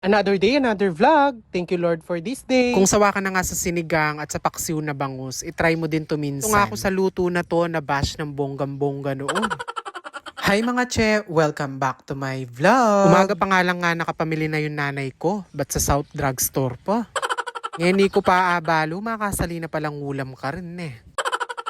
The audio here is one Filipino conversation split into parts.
Another day, another vlog. Thank you Lord for this day. Kung sawa ka na nga sa sinigang at sa paksiw na bangus, itry mo din to minsan. Ito nga ako sa luto na to na bash ng bonggam-bongga noon. Hi mga che! Welcome back to my vlog. Umaga pa nga lang nga nakapamili na yung nanay ko. Ba't sa South Drugstore pa? Ngayon di ko pa aabalo, makasali na palang ulam ka rin eh.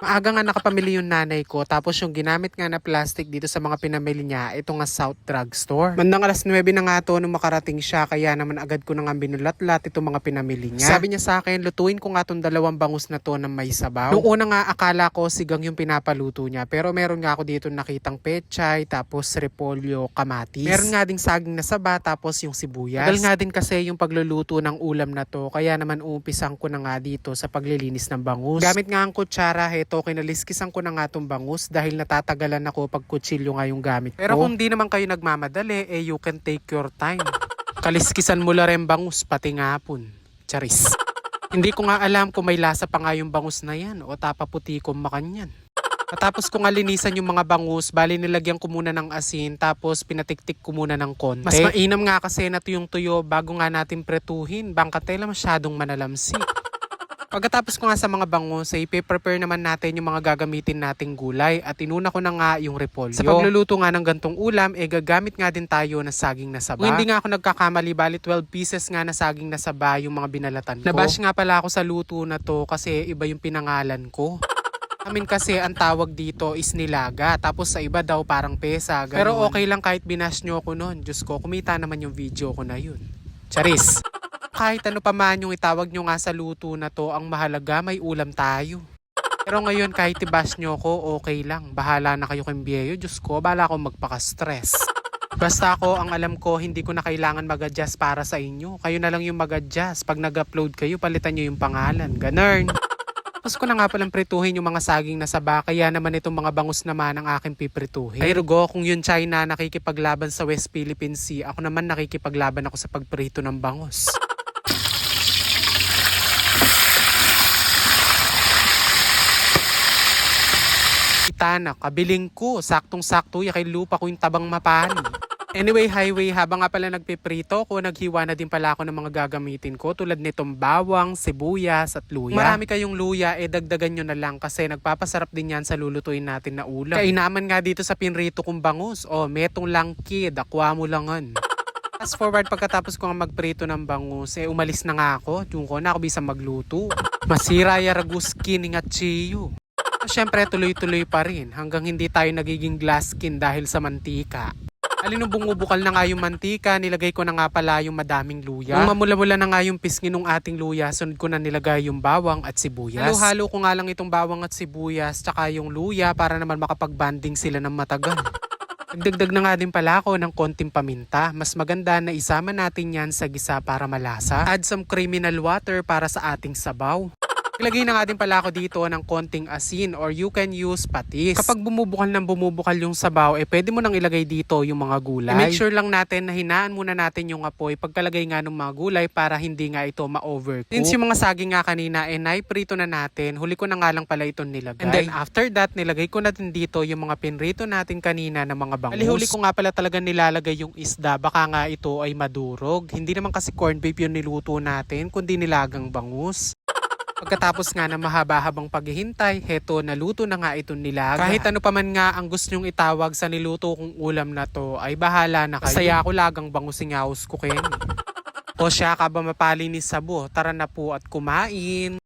Maaga nga nakapamili yung nanay ko, tapos yung ginamit nga na plastic dito sa mga pinamili niya, ito nga South Drugstore. Mandang alas 9 na nga to nung makarating siya, kaya naman agad ko na nga binulat-lat itong mga pinamili niya. Sabi niya sa akin, lutuin ko nga tong dalawang bangus na to na may sabaw. Nung una nga akala ko sigang yung pinapaluto niya, pero meron nga ako dito nakitang pechay, tapos repolyo, kamatis. Meron nga ding saging na saba, tapos yung sibuyas. Tagal nga din kasi yung pagluluto ng ulam na to, kaya naman umpisan ko na nga dito sa paglilinis ng bangus. Gamit nga ang kutsara, kinaliskisan ko na nga itong bangus dahil natatagalan ako pag kutsilyo nga yung gamit ko. Pero kung di naman kayo nagmamadali, you can take your time. Kaliskisan mo la rin bangus, pati ngapon. Charis. Hindi ko nga alam kung may lasa pa nga yung bangus na yan o tapaputi kong makanyan. Matapos ko nga linisan yung mga bangus, bali nilagyan ko muna ng asin, tapos pinatiktik ko muna ng konti. Mas mainam nga kasi na tuyong tuyo bago nga natin pretuhin, bangkatela masyadong manalamsi. Pagkatapos ko nga sa mga bangus, i-prepare naman natin yung mga gagamitin nating gulay at inuna ko na nga yung repolyo. Sa pagluluto nga ng gantong ulam, gagamit nga din tayo ng saging na saba. Kung hindi nga ako nagkakamali, bali 12 pieces nga na saging na saba yung mga binalatan ko. Nabash nga pala ako sa luto na to kasi iba yung pinangalan ko. Amin kasi ang tawag dito is nilaga, tapos sa iba daw parang pesa. Ganun. Pero okay lang kahit binash nyo ako nun. Diyos ko, kumita naman yung video ko na yun. Charis! Kahit ano pa man yung itawag nyo nga sa luto na to, ang mahalaga may ulam tayo. Pero ngayon kahit i-bash nyo ko, okay lang. Bahala na kayo kimbiyeyo. Diyos ko, bahala akong magpaka-stress. Basta ako, ang alam ko, hindi ko na kailangan mag-adjust para sa inyo. Kayo na lang yung mag-adjust. Pag nag-upload kayo, palitan nyo yung pangalan. Ganun. Tapos ko na nga palang prituhin yung mga saging na saba, kaya naman itong mga bangus naman ang aking piprituhin. Ay rugo, kung yung China nakikipaglaban sa West Philippine Sea, ako naman nakikipaglaban ako sa pagprito ng bangus. Tanak, kabiling ko, saktong-sakto kay lupa ko yung tabang mapani. Anyway, highway, habang nga pala nagpiprito ko, naghiwa na din pala ako ng mga gagamitin ko tulad nitong bawang, sibuyas at luya. Marami kayong luya, dagdagan nyo na lang kasi nagpapasarap din yan sa lulutuin natin na ulam. Kainaman nga dito sa pinrito kong bangus, metong lang kid, akwa mo langan. Fast forward, pagkatapos ko nga magprito ng bangus, umalis na nga ako, yung ko na ako bisa magluto. Masira yaraguski ni nga chiyo. Siyempre tuloy-tuloy pa rin hanggang hindi tayo nagiging glass skin dahil sa mantika. Alin nung bumubukal na nga yung mantika, nilagay ko na nga pala yung madaming luya. Nung mamula-mula na nga yung pisngi ng ating luya, sunod ko na nilagay yung bawang at sibuyas. Halo-halo ko nga lang itong bawang at sibuyas tsaka yung luya para naman makapag-banding sila ng matagal. Nagdagdag na nga din pala ako ng konting paminta. Mas maganda na isama natin yan sa gisa para malasa. Add some criminal water para sa ating sabaw. Ilagay na nga din pala ako dito ng konting asin or you can use patis. Kapag bumubukal yung sabaw, pwede mo nang ilagay dito yung mga gulay. Make sure lang natin na hinaan muna natin yung apoy pagkalagay nga ng mga gulay para hindi nga ito ma-overcook. Since yung mga saging nga kanina naiprito na natin, huli ko na nga lang pala ito nilagay. And then after that, nilagay ko na din dito yung mga pinrito natin kanina na mga bangus. Huli ko nga pala talaga nilalagay yung isda, baka nga ito ay madurog. Hindi naman kasi corned beef yung niluto natin, kundi nilagang bangus. Pagkatapos nga na mahaba-habang paghihintay, heto naluto na nga itong nilaga. Kahit ano pa man nga ang gusto nyong itawag sa niluto kong ulam na to, ay bahala na kayo. Masaya ako lagang bangusing house ko, Ken. O siya ka ba mapalinis sabo? Tara na po at kumain.